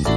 Hello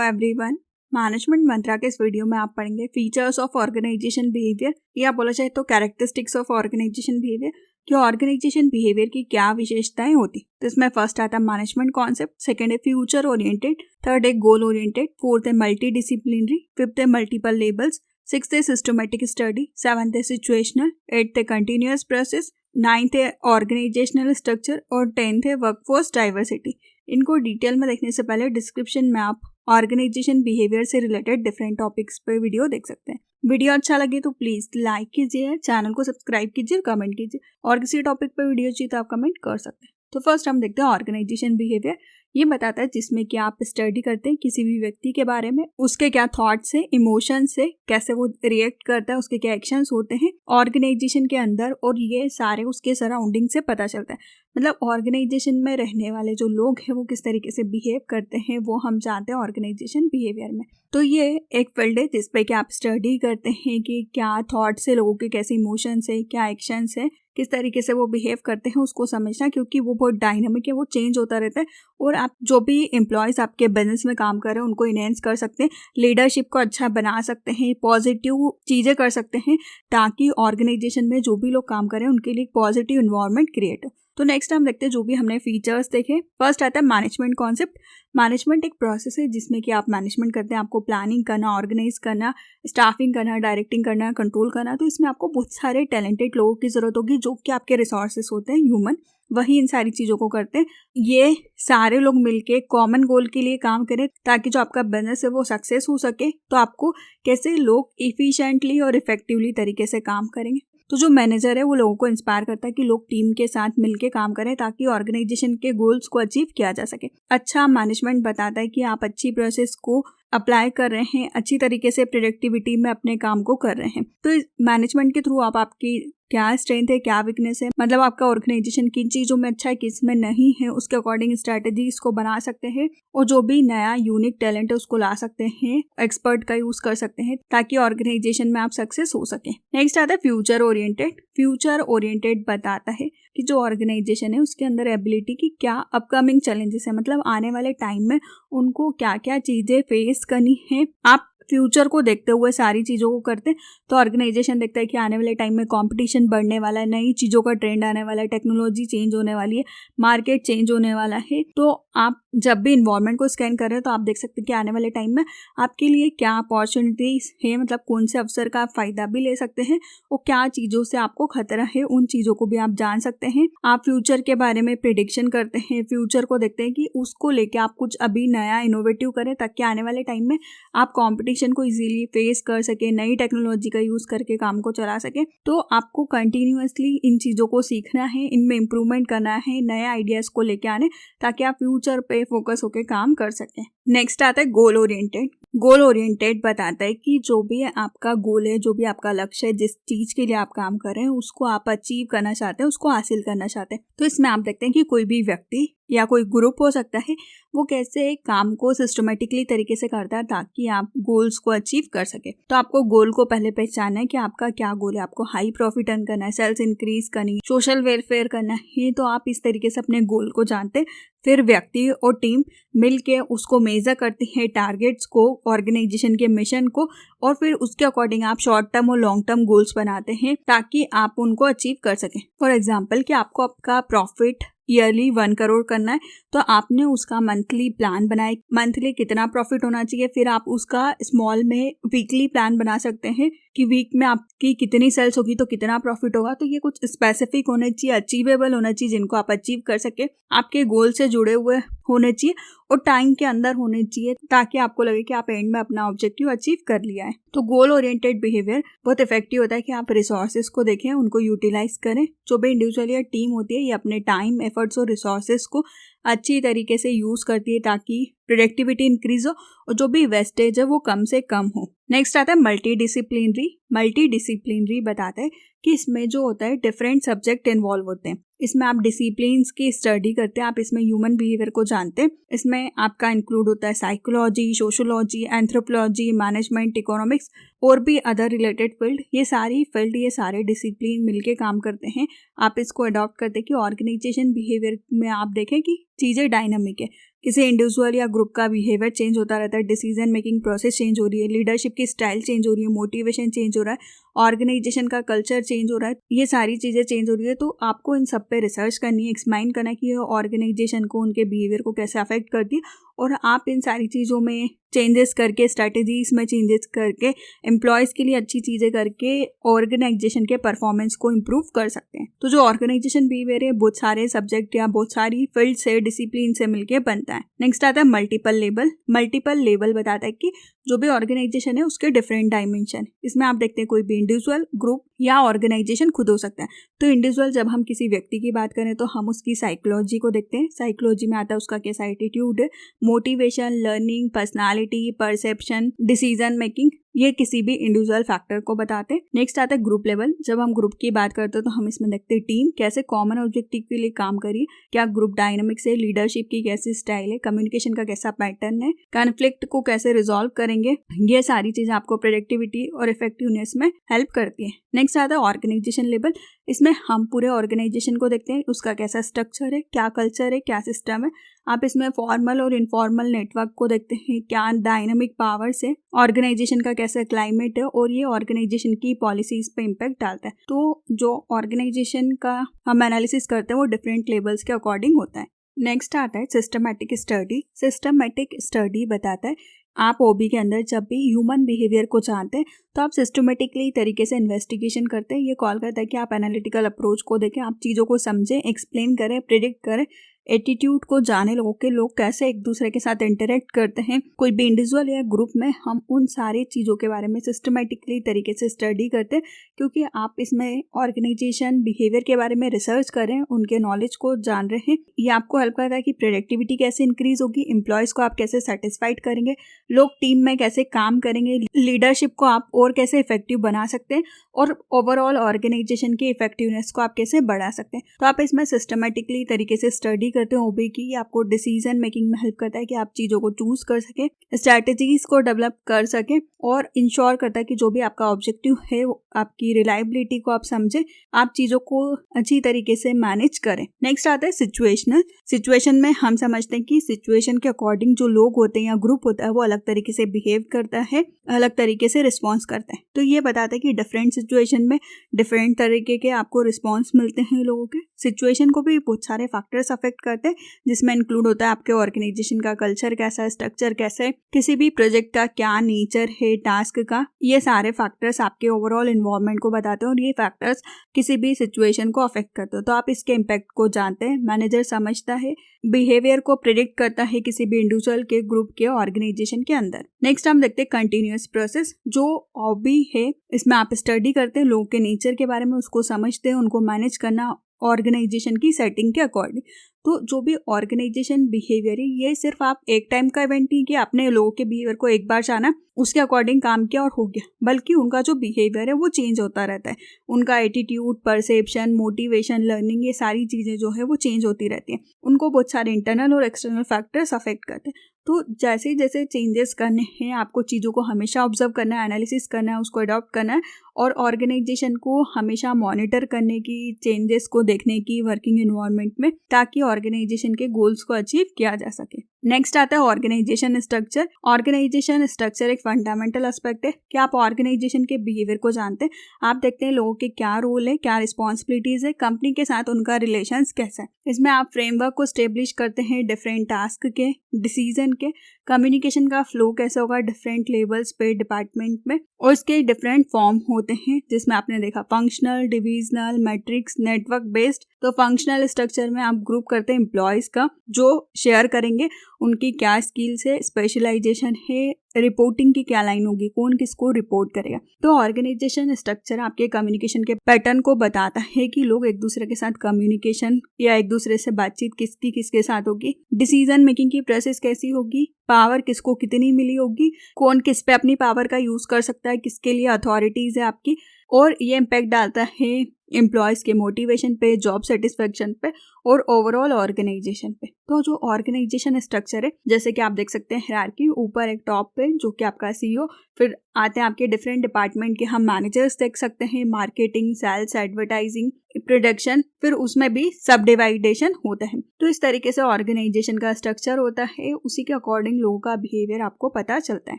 everyone, management मंत्रा के इस video में आप पढ़ेंगे फीचर्स ऑफ ऑर्गेनाइजेशन बिहेवियर या बोला जाए तो कैरेक्टरिस्टिक्स ऑफ ऑर्गेनाइजेशन बिहेवियर कि ऑर्गेनाइजेशन बिहेवियर की क्या विशेषताएं होती। तो इसमें फर्स्ट आता है मैनेजमेंट कॉन्सेप्ट, सेकंड है फ्यूचर ओरिएंटेड, थर्ड है गोल ओरिएंटेड, फोर्थ है मल्टी डिसिप्लिनरी, फिफ्थ है मल्टीपल लेबल्स, सिक्स्थ है सिस्टमेटिक स्टडी, सेवंथ है सिचुएशनल, एट्थ है कंटिन्यूअस प्रोसेस, नाइन्थ है ऑर्गेनाइजेशनल स्ट्रक्चर और टेंथ है वर्कफोर्स डाइवर्सिटी। इनको डिटेल में देखने से पहले डिस्क्रिप्शन में आप ऑर्गेनाइजेशन बिहेवियर से रिलेटेड डिफरेंट टॉपिक्स पे वीडियो देख सकते हैं। वीडियो अच्छा लगे तो प्लीज लाइक कीजिए, चैनल को सब्सक्राइब कीजिए और कमेंट कीजिए, और किसी टॉपिक पे वीडियो चाहिए तो आप कमेंट कर सकते हैं। तो फर्स्ट हम देखते हैं ऑर्गेनाइजेशन बिहेवियर। ये बताता है जिसमें कि आप स्टडी करते हैं किसी भी व्यक्ति के बारे में, उसके क्या थॉट से, इमोशन से, कैसे वो रिएक्ट करता है, उसके क्या एक्शंस होते हैं ऑर्गेनाइजेशन के अंदर, और ये सारे उसके सराउंडिंग से पता चलता है। मतलब ऑर्गेनाइजेशन में रहने वाले जो लोग हैं वो किस तरीके से बिहेव करते हैं वो हम जानते हैं ऑर्गेनाइजेशन बिहेवियर में। तो ये एक फील्ड है जिसपे कि आप स्टडी करते हैं कि क्या थॉट्स है लोगों के, कैसे इमोशंस है, क्या एक्शंस है, किस तरीके से वो बिहेव करते हैं उसको समझना, क्योंकि वो बहुत डायनामिक है, वो चेंज होता रहता है। और आप जो भी एम्प्लॉयज आपके बिजनेस में काम कर रहे हैं उनको इनहेंस कर सकते हैं, लीडरशिप को अच्छा बना सकते हैं, पॉजिटिव चीज़ें कर सकते हैं ताकि ऑर्गेनाइजेशन में जो भी लोग काम कर रहे हैं उनके लिए पॉजिटिव इन्वायरमेंट क्रिएट हो। तो नेक्स्ट हम देखते हैं जो भी हमने फीचर्स देखे। फर्स्ट आता है मैनेजमेंट कॉन्सेप्ट। मैनेजमेंट एक प्रोसेस है जिसमें कि आप मैनेजमेंट करते हैं, आपको प्लानिंग करना, ऑर्गेनाइज करना, स्टाफिंग करना, डायरेक्टिंग करना, कंट्रोल करना। तो इसमें आपको बहुत सारे टैलेंटेड लोगों की जरूरत होगी जो कि आपके रिसोर्सेस होते हैं, ह्यूमन, वही इन सारी चीज़ों को करते हैं। ये सारे लोग मिलके कॉमन गोल के लिए काम करें ताकि जो आपका बिजनेस है वो सक्सेस हो सके। तो आपको कैसे लोग इफिशिएंटली और इफेक्टिवली तरीके से काम करेंगे। तो जो मैनेजर है वो लोगों को इंस्पायर करता है कि लोग टीम के साथ मिलके काम करें ताकि ऑर्गेनाइजेशन के गोल्स को अचीव किया जा सके। अच्छा मैनेजमेंट बताता है कि आप अच्छी प्रोसेस को अप्लाई कर रहे हैं, अच्छी तरीके से प्रोडक्टिविटी में अपने काम को कर रहे हैं। तो मैनेजमेंट के थ्रू आप आपकी क्या स्ट्रेंथ है, क्या वीकनेस है, मतलब आपका ऑर्गेनाइजेशन किन चीज़ों में अच्छा है, किस में नहीं है, उसके अकॉर्डिंग स्ट्रैटेजीज को बना सकते हैं और जो भी नया यूनिक टैलेंट है उसको ला सकते हैं, एक्सपर्ट का यूज कर सकते हैं ताकि ऑर्गेनाइजेशन में आप सक्सेस हो सके। नेक्स्ट आता है फ्यूचर ओरिएंटेड। फ्यूचर ओरिएंटेड बताता है कि जो ऑर्गेनाइजेशन है उसके अंदर एबिलिटी की क्या अपकमिंग चैलेंजेस है, मतलब आने वाले टाइम में उनको क्या क्या चीज़ें फेस करनी है। आप फ्यूचर को देखते हुए सारी चीज़ों को करते हैं। तो ऑर्गेनाइजेशन देखता है कि आने वाले टाइम में कंपटीशन बढ़ने वाला है, नई चीज़ों का ट्रेंड आने वाला है, टेक्नोलॉजी चेंज होने वाली है, मार्केट चेंज होने वाला है। तो आप जब भी इन्वायरमेंट को स्कैन कर रहे हैं तो आप देख सकते हैं कि आने वाले टाइम में आपके लिए क्या अपॉर्चुनिटीज है, मतलब कौन से अवसर का आप फायदा भी ले सकते हैं और क्या चीज़ों से आपको खतरा है, उन चीज़ों को भी आप जान सकते हैं। आप फ्यूचर के बारे में प्रिडिक्शन करते हैं, फ्यूचर को देखते हैं कि उसको लेके आप कुछ अभी नया इनोवेटिव करें ताकि आने वाले टाइम में आप कॉम्पिटिशन को इजीली फेस कर सके, नई टेक्नोलॉजी का यूज करके काम को चला सके। तो आपको कंटिन्यूअसली इन चीज़ों को सीखना है, इनमें इम्प्रूवमेंट करना है, नए आइडियाज को लेके आने ताकि आप फ्यूचर पे फोकस होकर काम कर सकें। नेक्स्ट आता है गोल ओरिएंटेड। गोल ओरिएंटेड बताता है कि जो भी आपका गोल है, जो भी आपका लक्ष्य है, जिस चीज के लिए आप काम कर रहे हैं उसको आप अचीव करना चाहते हैं, उसको हासिल करना चाहते हैं। तो इसमें आप देखते हैं कि कोई भी व्यक्ति या कोई ग्रुप हो सकता है वो कैसे काम को सिस्टमेटिकली तरीके से करता है ताकि आप गोल्स को अचीव कर सके। तो आपको गोल को पहले पहचानना है कि आपका क्या गोल है। आपको हाई प्रॉफिट अर्न करना है, सेल्स इंक्रीज करनी है, सोशल वेलफेयर करना है। तो आप इस तरीके से अपने गोल को जानते हैं। फिर व्यक्ति और टीम मिलके उसको मेजर करती है, टारगेट्स को, ऑर्गेनाइजेशन के मिशन को, और फिर उसके अकॉर्डिंग आप शॉर्ट टर्म और लॉन्ग टर्म गोल्स बनाते हैं ताकि आप उनको अचीव कर सकें। फॉर एग्जाम्पल कि आपको आपका प्रॉफिट ईयरली 1 करोड़ करना है तो आपने उसका मंथली प्लान बनाया, मंथली कितना प्रॉफिट होना चाहिए। फिर आप उसका स्मॉल में वीकली प्लान बना सकते हैं कि वीक में आपकी कितनी सेल्स होगी तो कितना प्रॉफिट होगा। तो ये कुछ स्पेसिफिक होने चाहिए, अचीवेबल होना चाहिए, जिनको आप अचीव कर सके, आपके गोल से जुड़े हुए होने चाहिए और टाइम के अंदर होने चाहिए ताकि आपको लगे कि आप एंड में अपना ऑब्जेक्टिव अचीव कर लिया है। तो गोल ओरिएंटेड बिहेवियर बहुत इफेक्टिव होता है कि आप रिसोर्सेज को देखें, उनको यूटिलाइज करें। जो भी इंडिविजुअल या टीम होती है ये अपने टाइम, एफर्ट्स और रिसोर्सेज को अच्छी तरीके से यूज करती है ताकि प्रोडक्टिविटी इंक्रीज हो और जो भी वेस्टेज है वो कम से कम हो। नेक्स्ट आता है मल्टी डिसिप्लिनरी। मल्टी डिसिप्लिनरी बताता है कि इसमें जो होता है डिफरेंट सब्जेक्ट इन्वॉल्व होते हैं। इसमें आप डिसिप्लिन्स की स्टडी करते हैं, आप इसमें ह्यूमन बिहेवियर को जानते हैं। इसमें आपका इंक्लूड होता है psychology, sociology, anthropology, management, economics, और भी अदर रिलेटेड फील्ड, ये सारी फील्ड, ये सारे डिसिप्लिन मिलके काम करते हैं। आप इसको अडॉप्ट करते कि ऑर्गेनाइजेशन बिहेवियर में आप देखें कि चीज़ें डायनामिक है, किसी इंडिविजुअल या ग्रुप का बिहेवियर चेंज होता रहता है, डिसीजन मेकिंग प्रोसेस चेंज हो रही है, लीडरशिप की स्टाइल चेंज हो रही है, मोटिवेशन चेंज हो रहा है, ऑर्गेनाइजेशन का कल्चर चेंज हो रहा है, ये सारी चीज़ें चेंज हो रही है। तो आपको इन सब पे रिसर्च करनी है, एक्सप्लेन करना है कि ये ऑर्गेनाइजेशन को, उनके बिहेवियर को कैसे अफेक्ट करती है, और आप इन सारी चीज़ों में चेंजेस करके, स्ट्रैटेजीज में चेंजेस करके, एम्प्लॉयज़ के लिए अच्छी चीज़ें करके ऑर्गेनाइजेशन के परफॉर्मेंस को इम्प्रूव कर सकते हैं। तो जो ऑर्गेनाइजेशन बिहेवियर है बहुत सारे सब्जेक्ट या बहुत सारी फील्ड से, डिसिप्लिन से मिलके बनता है। नेक्स्ट आता है मल्टीपल लेवल। मल्टीपल लेवल बताता है कि जो भी ऑर्गेनाइजेशन है उसके डिफरेंट डायमेंशन, इसमें आप देखते हैं कोई भी इंडिविजुअल, ग्रुप या ऑर्गेनाइजेशन खुद हो सकता है। तो इंडिविजुअल, जब हम किसी व्यक्ति की बात करें तो हम उसकी साइकोलॉजी को देखते हैं। साइकोलॉजी में आता है उसका कैसा एटीट्यूड है, motivation, learning, personality, perception, decision making, ये किसी भी इंडिविजुअल फैक्टर को बताते हैं। नेक्स्ट आता है ग्रुप लेवल। जब हम ग्रुप की बात करते हैं तो हम इसमें देखते हैं टीम कैसे कॉमन ऑब्जेक्टिव के लिए काम करी, क्या ग्रुप डायनामिक्स है, लीडरशिप की कैसी स्टाइल है, कम्युनिकेशन का कैसा पैटर्न है, कॉन्फ्लिक्ट को कैसे रिजॉल्व करेंगे, ये सारी चीजें आपको प्रोडक्टिविटी और इफेक्टिवनेस में हेल्प करती है। नेक्स्ट आता है ऑर्गेनाइजेशन लेवल। इसमें हम पूरे ऑर्गेनाइजेशन को देखते हैं, उसका कैसा स्ट्रक्चर है, क्या कल्चर है, क्या सिस्टम है। आप इसमें फॉर्मल और इनफॉर्मल नेटवर्क को देखते हैं, क्या डायनामिक पावर्स है, ऑर्गेनाइजेशन का कैसा क्लाइमेट है, और ये ऑर्गेनाइजेशन की पॉलिसीज पे इम्पैक्ट डालता है। तो जो ऑर्गेनाइजेशन का हम एनालिसिस करते हैं वो डिफरेंट लेवल्स के अकॉर्डिंग होता है। नेक्स्ट आता है सिस्टमैटिक स्टडी। सिस्टमैटिक स्टडी बताता है आप ओबी के अंदर जब भी ह्यूमन बिहेवियर को जानते हैं तो आप सिस्टमेटिकली तरीके से इन्वेस्टिगेशन करते हैं। ये कॉल करता है कि आप एनालिटिकल अप्रोच को देखें, आप चीज़ों को समझें, एक्सप्लेन करें, प्रिडिक्ट करें, एटीट्यूड को जाने, लोग कैसे एक दूसरे के साथ इंटरेक्ट करते हैं, कोई भी इंडिविजुअल या ग्रुप में, हम उन सारी चीज़ों के बारे में सिस्टमेटिकली तरीके से स्टडी करते हैं। क्योंकि आप इसमें ऑर्गेनाइजेशन बिहेवियर के बारे में रिसर्च कर रहे हैं, उनके नॉलेज को जान रहे हैं। ये आपको हेल्प करता है कि प्रोडक्टिविटी कैसे इंक्रीज होगी, एम्प्लॉयज़ को आप कैसे सेटिस्फाइड करेंगे, लोग टीम में कैसे काम करेंगे, लीडरशिप को आप और कैसे इफेक्टिव बना सकते हैं, और ओवरऑल ऑर्गेनाइजेशन की इफेक्टिवनेस को आप कैसे बढ़ा सकते हैं। तो आप इसमें सिस्टमेटिकली तरीके से स्टडी करते हैं ओबी की। आपको डिसीजन मेकिंग में हेल्प करता है कि आप चीज़ों को चूज कर सकें, स्ट्रैटेजीज को डेवलप कर सकें, और इंश्योर करता है कि जो भी आपका ऑब्जेक्टिव है, आपकी रिलायबिलिटी को आप समझें, आप चीज़ों को अच्छी तरीके से मैनेज करें। नेक्स्ट आता है सिचुएशनल। सिचुएशन में हम समझते हैं कि सिचुएशन के अकॉर्डिंग जो लोग होते हैं या ग्रुप होता है वो अलग तरीके से बिहेव करता है, अलग तरीके से रिस्पॉन्स करता है। तो ये बताता है कि डिफरेंट सिचुएशन में डिफरेंट तरीके के आपको रिस्पॉन्स मिलते हैं लोगों के। सिचुएशन को भी बहुत सारे फैक्टर्स अफेक्ट करते हैं, जिसमें इंक्लूड होता है आपके ऑर्गेनाइजेशन का कल्चर कैसा है, स्ट्रक्चर कैसा है, किसी भी प्रोजेक्ट का क्या नेचर है, टास्क का। ये सारे फैक्टर्स आपके ओवरऑल इन्वायरमेंट को बताते हैं और ये फैक्टर्स किसी भी सिचुएशन को अफेक्ट करते हैं। तो आप इसके इम्पैक्ट को जानते हैं। मैनेजर समझता है, बिहेवियर को प्रिडिक्ट करता है किसी भी इंडिविजुअल के, ग्रुप के, ऑर्गेनाइजेशन के अंदर। नेक्स्ट हम देखते हैं कंटिन्यूअस प्रोसेस। जो हॉबी है इसमें आप स्टडी करते हैं लोगों के नेचर के बारे में, उसको समझते हैं, उनको मैनेज करना ऑर्गेनाइजेशन की सेटिंग के अकॉर्डिंग। तो जो भी ऑर्गेनाइजेशन बिहेवियर है ये सिर्फ आप एक टाइम का इवेंट नहीं कि आपने लोगों के बिहेवियर को एक बार जाना, उसके अकॉर्डिंग काम किया और हो गया, बल्कि उनका जो बिहेवियर है वो चेंज होता रहता है। उनका एटीट्यूड, परसेप्शन, मोटिवेशन, लर्निंग, ये सारी चीज़ें जो है वो चेंज होती रहती हैं। उनको बहुत सारे इंटरनल और एक्सटर्नल फैक्टर्स अफेक्ट करते हैं। तो जैसे जैसे चेंजेस करने हैं आपको चीज़ों को हमेशा ऑब्जर्व करना है, एनालिसिस करना है, उसको अडॉप्ट करना है, और ऑर्गेनाइजेशन को हमेशा मॉनिटर करने की, चेंजेस को देखने की वर्किंग एनवायरनमेंट में, ताकि ऑर्गेनाइजेशन के गोल्स को अचीव किया जा सके। नेक्स्ट आता है ऑर्गेनाइजेशन स्ट्रक्चर। ऑर्गेनाइजेशन स्ट्रक्चर एक फंडामेंटल एस्पेक्ट है कि आप ऑर्गेनाइजेशन के बिहेवियर को जानते हैं। आप देखते हैं लोगों के क्या रोल है, क्या रिस्पॉन्सिबिलिटीज है, कंपनी के साथ उनका रिलेशंस कैसा है। इसमें आप फ्रेमवर्क को स्टेब्लिश करते हैं डिफरेंट टास्क के, डिसीजन के, कम्युनिकेशन का फ्लो कैसा होगा डिफरेंट लेवल्स पे, डिपार्टमेंट में, और इसके डिफरेंट फॉर्म होते हैं जिसमें आपने देखा functional, divisional, matrix, network based. तो फंक्शनल स्ट्रक्चर में आप ग्रुप करते हैं एम्प्लॉयज का, जो शेयर करेंगे उनकी क्या स्किल्स है, स्पेशलाइजेशन है, रिपोर्टिंग की क्या लाइन होगी, कौन किसको रिपोर्ट करेगा। तो ऑर्गेनाइजेशन स्ट्रक्चर आपके कम्युनिकेशन के पैटर्न को बताता है कि लोग एक दूसरे के साथ कम्युनिकेशन या एक दूसरे से बातचीत किसकी किसके साथ होगी, डिसीजन मेकिंग की प्रोसेस कैसी होगी, पावर किसको कितनी मिली होगी, कौन किस पे अपनी पावर का यूज कर सकता है, किसके लिए अथॉरिटीज है आपकी, और ये इम्पैक्ट डालता है एम्प्लॉयज़ के मोटिवेशन पे, जॉब सेटिस्फेक्शन पे, और ओवरऑल ऑर्गेनाइजेशन पे। तो जो ऑर्गेनाइजेशन स्ट्रक्चर है, जैसे कि आप देख सकते हैं हायरार्की, ऊपर एक टॉप पे जो कि आपका CEO, फिर आते हैं आपके डिफरेंट डिपार्टमेंट के हम मैनेजर्स देख सकते हैं, मार्केटिंग, सेल्स, एडवर्टाइजिंग, प्रोडक्शन, फिर उसमें भी सब डिवाइडेशन होता है। तो इस तरीके से ऑर्गेनाइजेशन का स्ट्रक्चर होता है, उसी के अकॉर्डिंग लोगों का बिहेवियर आपको पता चलता है।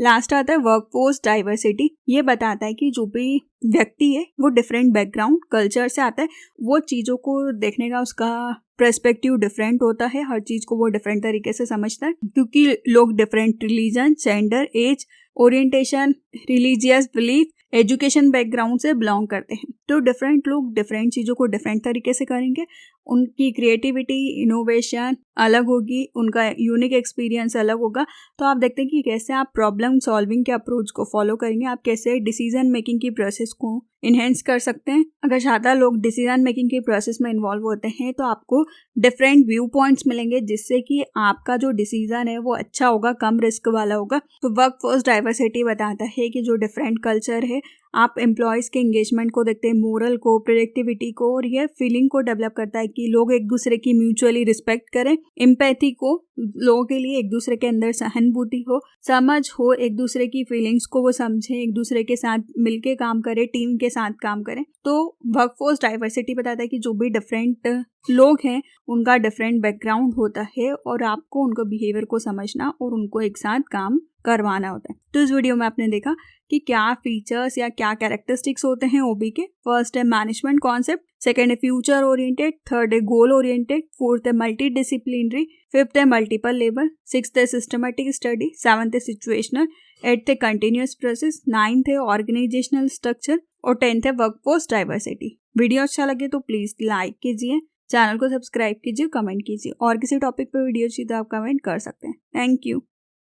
लास्ट आता है वर्कफोर्स डाइवर्सिटी। ये बताता है कि जो भी व्यक्ति है वो डिफरेंट बैकग्राउंड कल्चर से आता है, वो चीज़ों को देखने का उसका पर्सपेक्टिव डिफरेंट होता है, हर चीज़ को वो डिफरेंट तरीके से समझता है, क्योंकि लोग different religion, gender, age, orientation, religious belief, education background से बिलोंग करते हैं। तो डिफरेंट लोग डिफरेंट चीज़ों को डिफरेंट तरीके से करेंगे, उनकी क्रिएटिविटी, इनोवेशन अलग होगी, उनका यूनिक एक्सपीरियंस अलग होगा। तो आप देखते हैं कि कैसे आप प्रॉब्लम सॉल्विंग के अप्रोच को फॉलो करेंगे, आप कैसे डिसीजन मेकिंग की प्रोसेस को इन्हेंस कर सकते हैं। अगर ज़्यादा लोग डिसीजन मेकिंग के प्रोसेस में इन्वॉल्व होते हैं तो आपको डिफरेंट व्यू पॉइंट्स मिलेंगे, जिससे कि आपका जो डिसीजन है वो अच्छा होगा, कम रिस्क वाला होगा। तो वर्कफोर्स डाइवर्सिटी बताता है कि जो डिफरेंट कल्चर है, आप एम्प्लॉयज़ के एंगेजमेंट को देखते हैं, मोरल को, प्रोडक्टिविटी को, और यह फीलिंग को डेवलप करता है कि लोग एक दूसरे की म्यूचुअली रिस्पेक्ट करें, एम्पैथी को, लोगों के लिए एक दूसरे के अंदर सहानुभूति हो, समझ हो, एक दूसरे की फीलिंग्स को वो समझें, एक दूसरे के साथ मिलके काम करें, टीम के साथ काम करें। तो वर्कफोर्स डाइवर्सिटी बताता है कि जो भी डिफरेंट लोग हैं उनका डिफरेंट बैकग्राउंड होता है और आपको उनको बिहेवियर को समझना और उनको एक साथ काम करवाना होता है। तो इस वीडियो में आपने देखा कि क्या फीचर्स या क्या कैरेक्टरिस्टिक्स होते हैं ओबी के। फर्स्ट है मैनेजमेंट कॉन्सेप्ट, सेकंड है फ्यूचर ओरिएंटेड, थर्ड है गोल ओरिएंटेड, फोर्थ है मल्टी डिसिप्लिनरी, फिफ्थ है मल्टीपल लेवल, सिक्स्थ है सिस्टमेटिक स्टडी, सेवंथ है सिचुएशनल, एट्थ है कंटिन्यूअस प्रोसेस, नाइन्थ है ऑर्गेनाइजेशनल स्ट्रक्चर और 10th है वर्कफोर्स डाइवर्सिटी। वीडियो अच्छा लगे तो प्लीज लाइक कीजिए, चैनल को सब्सक्राइब कीजिए, कमेंट कीजिए, और किसी टॉपिक पे वीडियो चाहिए तो आप कमेंट कर सकते हैं। Thank you.